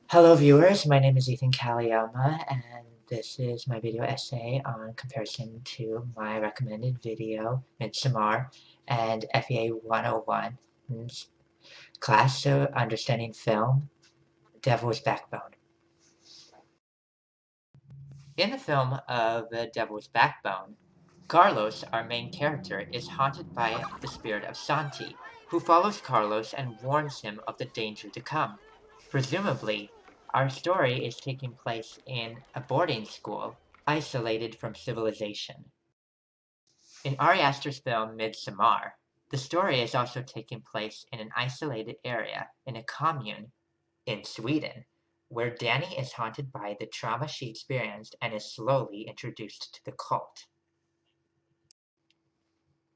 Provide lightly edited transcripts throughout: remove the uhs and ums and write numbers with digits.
Hello viewers, my name is Ethan Kalioma and this is my video essay on comparison to my recommended video, Midsommar, and FEA 101's class of understanding film, Devil's Backbone. In the film of The Devil's Backbone, Carlos, our main character, is haunted by the spirit of Santi, who follows Carlos and warns him of the danger to come. Presumably, our story is taking place in a boarding school, isolated from civilization. In Ari Aster's film Midsommar, the story is also taking place in an isolated area in a commune in Sweden, where Danny is haunted by the trauma she experienced and is slowly introduced to the cult.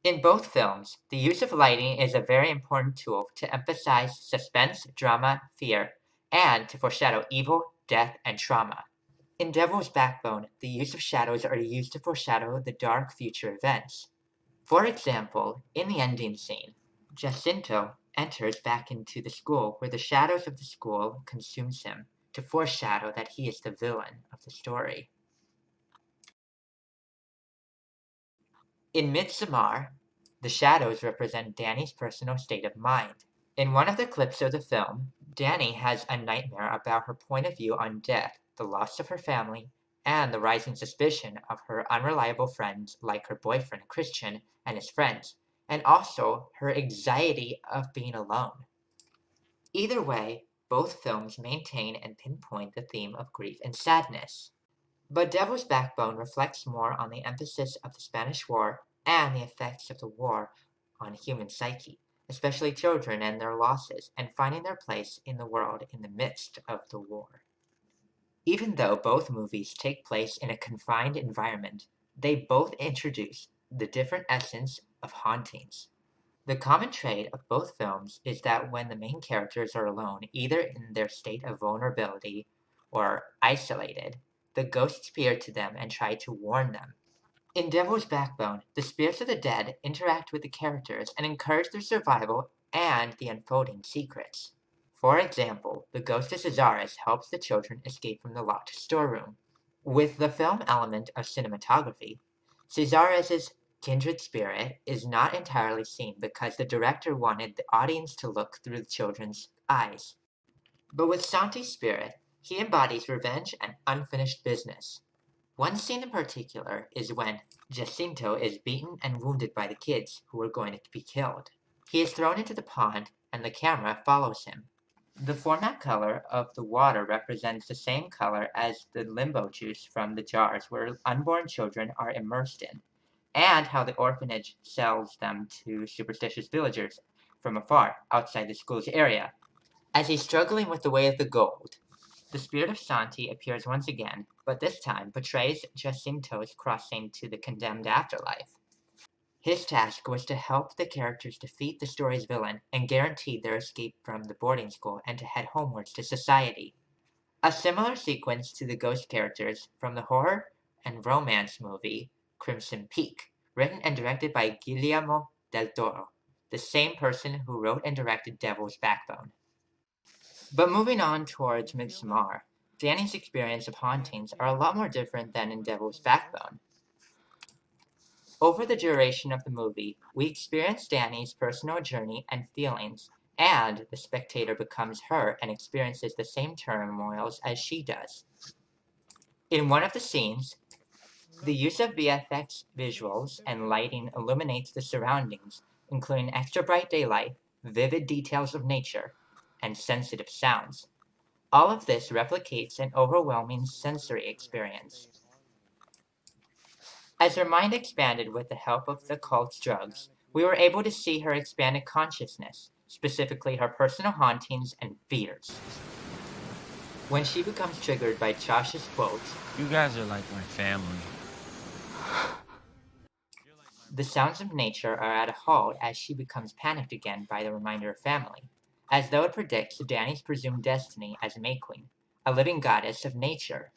In both films, the use of lighting is a very important tool to emphasize suspense, drama, fear, and to foreshadow evil, death, and trauma. In Devil's Backbone, the use of shadows are used to foreshadow the dark future events. For example, in the ending scene, Jacinto enters back into the school where the shadows of the school consumes him to foreshadow that he is the villain of the story. In Midsommar, the shadows represent Danny's personal state of mind. In one of the clips of the film, Danny has a nightmare about her point of view on death, the loss of her family, and the rising suspicion of her unreliable friends like her boyfriend Christian and his friends, and also her anxiety of being alone. Either way, both films maintain and pinpoint the theme of grief and sadness. But Devil's Backbone reflects more on the emphasis of the Spanish War and the effects of the war on human psyche, especially children and their losses, and finding their place in the world in the midst of the war. Even though both movies take place in a confined environment, they both introduce the different essence of hauntings. The common trait of both films is that when the main characters are alone, either in their state of vulnerability or isolated, the ghosts appear to them and try to warn them. In Devil's Backbone, the spirits of the dead interact with the characters and encourage their survival and the unfolding secrets. For example, the ghost of Cesares helps the children escape from the locked storeroom. With the film element of cinematography, Cesares' kindred spirit is not entirely seen because the director wanted the audience to look through the children's eyes. But with Santi's spirit, he embodies revenge and unfinished business. One scene in particular is when Jacinto is beaten and wounded by the kids who are going to be killed. He is thrown into the pond and the camera follows him. The format color of the water represents the same color as the limbo juice from the jars where unborn children are immersed in, and how the orphanage sells them to superstitious villagers from afar outside the school's area. As he's struggling with the way of the gold, the spirit of Santi appears once again, but this time betrays Jacinto's crossing to the condemned afterlife. His task was to help the characters defeat the story's villain and guarantee their escape from the boarding school and to head homewards to society. A similar sequence to the ghost characters from the horror and romance movie Crimson Peak, written and directed by Guillermo del Toro, the same person who wrote and directed Devil's Backbone. But moving on towards Midsommar, Danny's experience of hauntings are a lot more different than in Devil's Backbone. Over the duration of the movie, we experience Danny's personal journey and feelings, and the spectator becomes her and experiences the same turmoils as she does. In one of the scenes, the use of VFX visuals and lighting illuminates the surroundings, including extra bright daylight, vivid details of nature, and sensitive sounds. All of this replicates an overwhelming sensory experience. As her mind expanded with the help of the cult's drugs, we were able to see her expanded consciousness, specifically her personal hauntings and fears. When she becomes triggered by Josh's quotes, "You guys are like my family." the sounds of nature are at a halt as she becomes panicked again by the reminder of family, as though it predicts Danny's presumed destiny as May Queen, a living goddess of nature.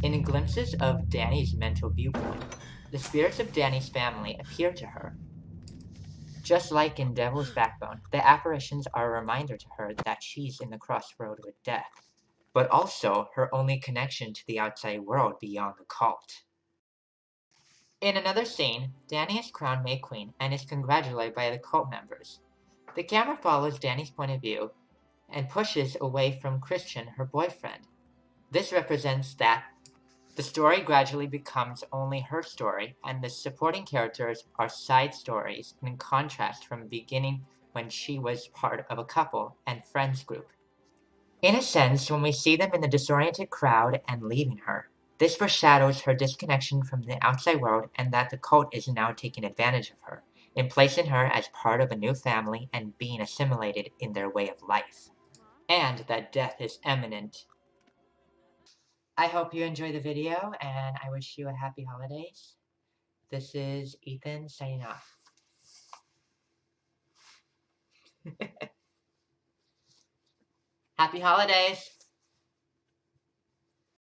In glimpses of Danny's mental viewpoint, the spirits of Danny's family appear to her. Just like in Devil's Backbone, the apparitions are a reminder to her that she's in the crossroad with death, but also her only connection to the outside world beyond the cult. In another scene, Danny is crowned May Queen and is congratulated by the cult members. The camera follows Danny's point of view and pushes away from Christian, her boyfriend. This represents that the story gradually becomes only her story, and the supporting characters are side stories in contrast from the beginning when she was part of a couple and friends group. In a sense, when we see them in the disoriented crowd and leaving her, this foreshadows her disconnection from the outside world and that the cult is now taking advantage of her, in placing her as part of a new family and being assimilated in their way of life, and that death is imminent. I hope you enjoy the video, and I wish you a happy holidays. This is Ethan signing off. Happy holidays!